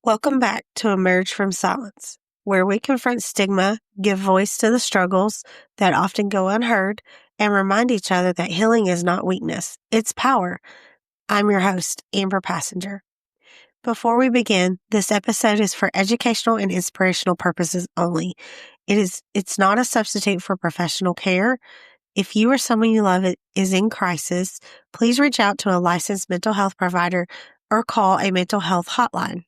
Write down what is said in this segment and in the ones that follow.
Welcome back to Emerge from Silence, where we confront stigma, give voice to the struggles that often go unheard, and remind each other that healing is not weakness, it's power. I'm your host, Amber Passenger. Before we begin, this episode is for educational and inspirational purposes only. It's not a substitute for professional care. If you or someone you love is in crisis, please reach out to a licensed mental health provider or call a mental health hotline.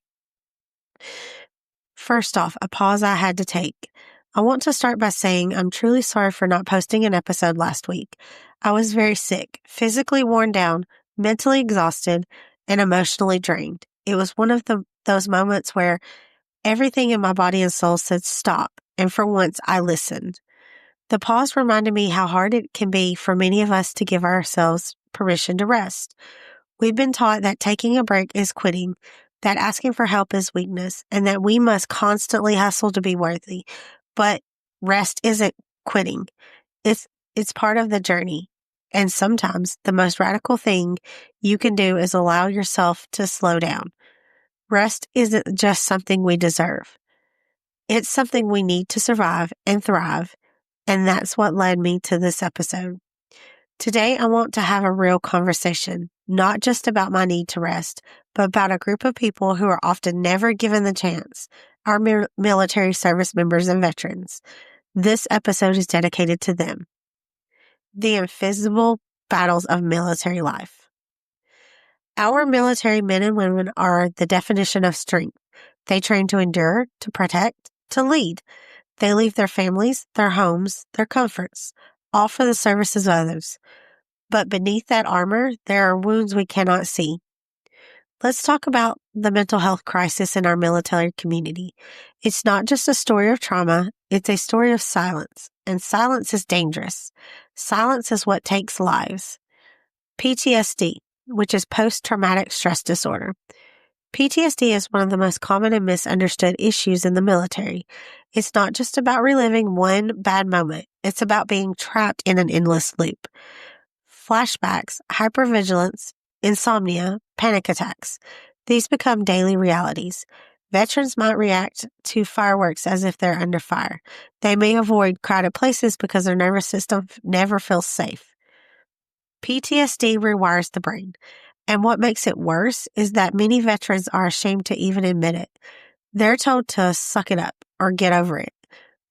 First off, a pause I had to take. I want to start by saying I'm truly sorry for not posting an episode last week. I was very sick, physically worn down, mentally exhausted, and emotionally drained. It was one of those moments where everything in my body and soul said stop, and for once I listened. The pause reminded me how hard it can be for many of us to give ourselves permission to rest. We've been taught that taking a break is quitting, that asking for help is weakness, and that we must constantly hustle to be worthy. But rest isn't quitting. It's part of the journey. And sometimes the most radical thing you can do is allow yourself to slow down. Rest isn't just something we deserve. It's something we need to survive and thrive. And that's what led me to this episode. Today, I want to have a real conversation, not just about my need to rest, but about a group of people who are often never given the chance, our military service members and veterans. This episode is dedicated to them. The invisible battles of military life. Our military men and women are the definition of strength. They train to endure, to protect, to lead. They leave their families, their homes, their comforts, all for the services of others. But beneath that armor, there are wounds we cannot see. Let's talk about the mental health crisis in our military community. It's not just a story of trauma, it's a story of silence. And silence is dangerous. Silence is what takes lives. PTSD, which is post-traumatic stress disorder. PTSD is one of the most common and misunderstood issues in the military. It's not just about reliving one bad moment. It's about being trapped in an endless loop. Flashbacks, hypervigilance, insomnia, panic attacks. These become daily realities. Veterans might react to fireworks as if they're under fire. They may avoid crowded places because their nervous system never feels safe. PTSD rewires the brain. And what makes it worse is that many veterans are ashamed to even admit it. They're told to suck it up or get over it.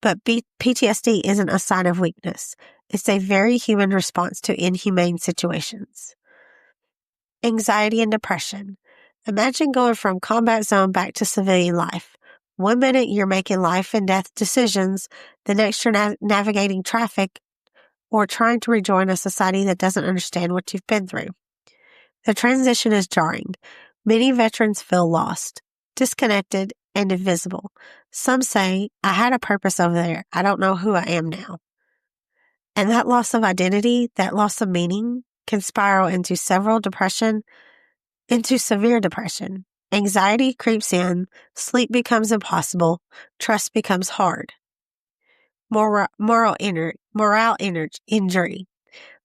But PTSD isn't a sign of weakness. It's a very human response to inhumane situations. Anxiety and depression. Imagine going from combat zone back to civilian life. 1 minute you're making life and death decisions, the next you're navigating traffic or trying to rejoin a society that doesn't understand what you've been through. The transition is jarring. Many veterans feel lost, disconnected, and invisible. Some say, I had a purpose over there. I don't know who I am now. And that loss of identity, that loss of meaning, can spiral into severe depression. Anxiety creeps in, sleep becomes impossible, trust becomes hard. Morale injury.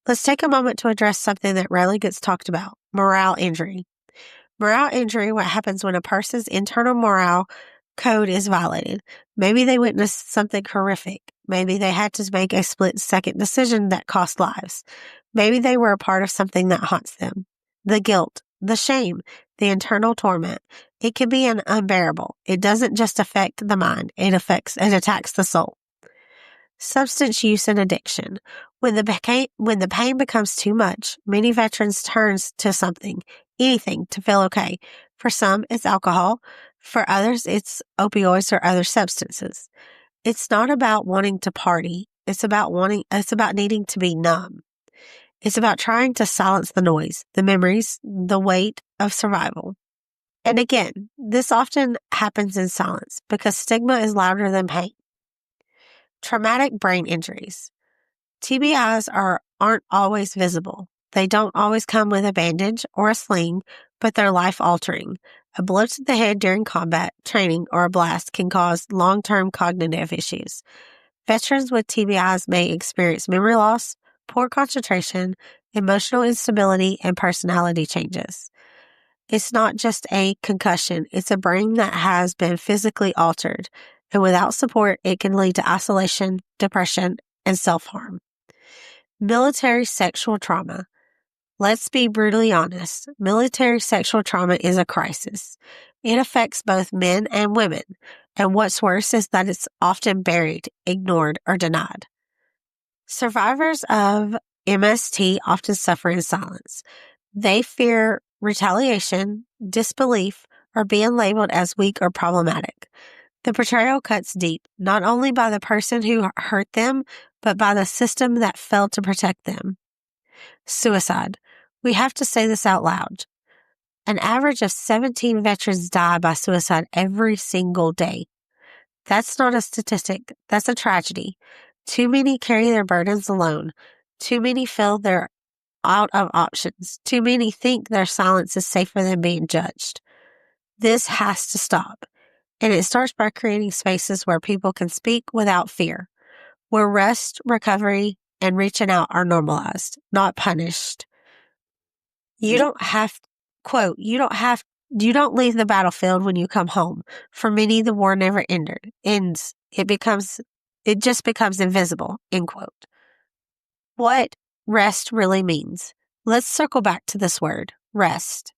Let's take a moment to address something that rarely gets talked about, morale injury. Morale injury, what happens when a person's internal morale code is violated. Maybe they witnessed something horrific. Maybe they had to make a split-second decision that cost lives. Maybe they were a part of something that haunts them. The guilt, the shame, the internal torment. It can be unbearable. It doesn't just affect the mind. It attacks the soul. Substance use and addiction. When the pain becomes too much, many veterans turn to something, anything, to feel okay. For some, it's alcohol. For others, it's opioids or other substances. It's not about wanting to party. It's about needing to be numb. It's about trying to silence the noise, the memories, the weight of survival. And again, this often happens in silence because stigma is louder than pain. Traumatic brain injuries. TBIs aren't always visible. They don't always come with a bandage or a sling, but they're life-altering. A blow to the head during combat, training, or a blast can cause long-term cognitive issues. Veterans with TBIs may experience memory loss, poor concentration, emotional instability, and personality changes. It's not just a concussion, it's a brain that has been physically altered. And without support, it can lead to isolation, depression, and self-harm. Military sexual trauma. Let's be brutally honest. Military sexual trauma is a crisis. It affects both men and women. And what's worse is that it's often buried, ignored, or denied. Survivors of MST often suffer in silence. They fear retaliation, disbelief, or being labeled as weak or problematic. The betrayal cuts deep, not only by the person who hurt them, but by the system that failed to protect them. Suicide. We have to say this out loud. An average of 17 veterans die by suicide every single day. That's not a statistic. That's a tragedy. Too many carry their burdens alone. Too many feel they're out of options. Too many think their silence is safer than being judged. This has to stop. And it starts by creating spaces where people can speak without fear, where rest, recovery, and reaching out are normalized, not punished. You don't leave the battlefield when you come home. For many, the war never ends. It just becomes invisible, end quote. What rest really means. Let's circle back to this word, rest.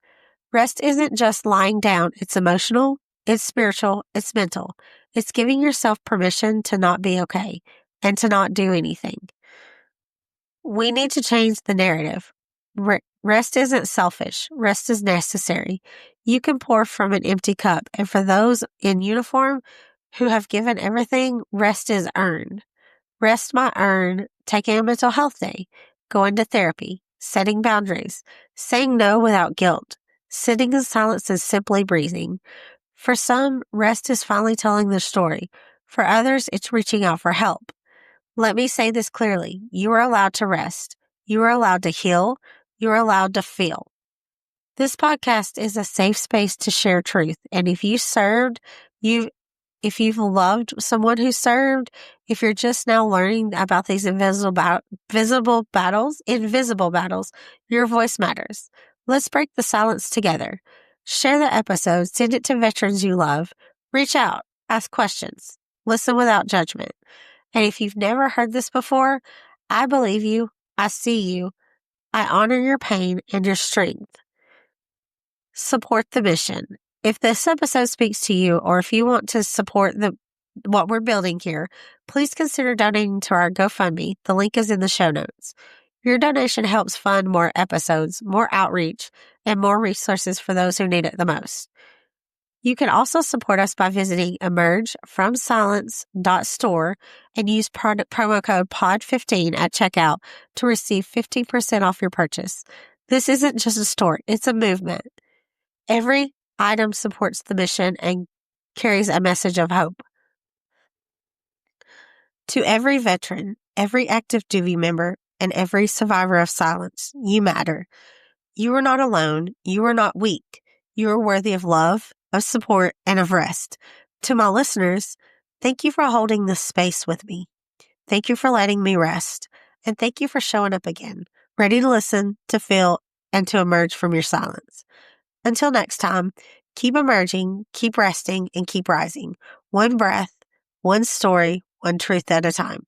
Rest isn't just lying down. It's emotional, it's spiritual, it's mental. It's giving yourself permission to not be okay and to not do anything. We need to change the narrative. Rest isn't selfish. Rest is necessary. You can pour from an empty cup. And for those in uniform who have given everything, rest is earned. Rest might earn taking a mental health day, going to therapy, setting boundaries, saying no without guilt, sitting in silence and simply breathing. For some, rest is finally telling their story. For others, it's reaching out for help. Let me say this clearly. You are allowed to rest. You are allowed to heal. You are allowed to feel. This podcast is a safe space to share truth. And if you've loved someone who served, if you're just now learning about these invisible battles, your voice matters. Let's break the silence together. Share the episode. Send it to veterans you love. Reach out. Ask questions. Listen without judgment. And if you've never heard this before, I believe you. I see you. I honor your pain and your strength. Support the mission. If this episode speaks to you, or if you want to support what we're building here, please consider donating to our GoFundMe. The link is in the show notes. Your donation helps fund more episodes, more outreach, and more resources for those who need it the most. You can also support us by visiting emergefromsilence.store and use promo code POD15 at checkout to receive 15% off your purchase. This isn't just a store, it's a movement. Every item supports the mission and carries a message of hope. To every veteran, every active duty member, and every survivor of silence, you matter. You are not alone. You are not weak. You are worthy of love, of support, and of rest. To my listeners, thank you for holding this space with me. Thank you for letting me rest. And thank you for showing up again, ready to listen, to feel, and to emerge from your silence. Until next time, keep emerging, keep resting, and keep rising. One breath, one story, one truth at a time.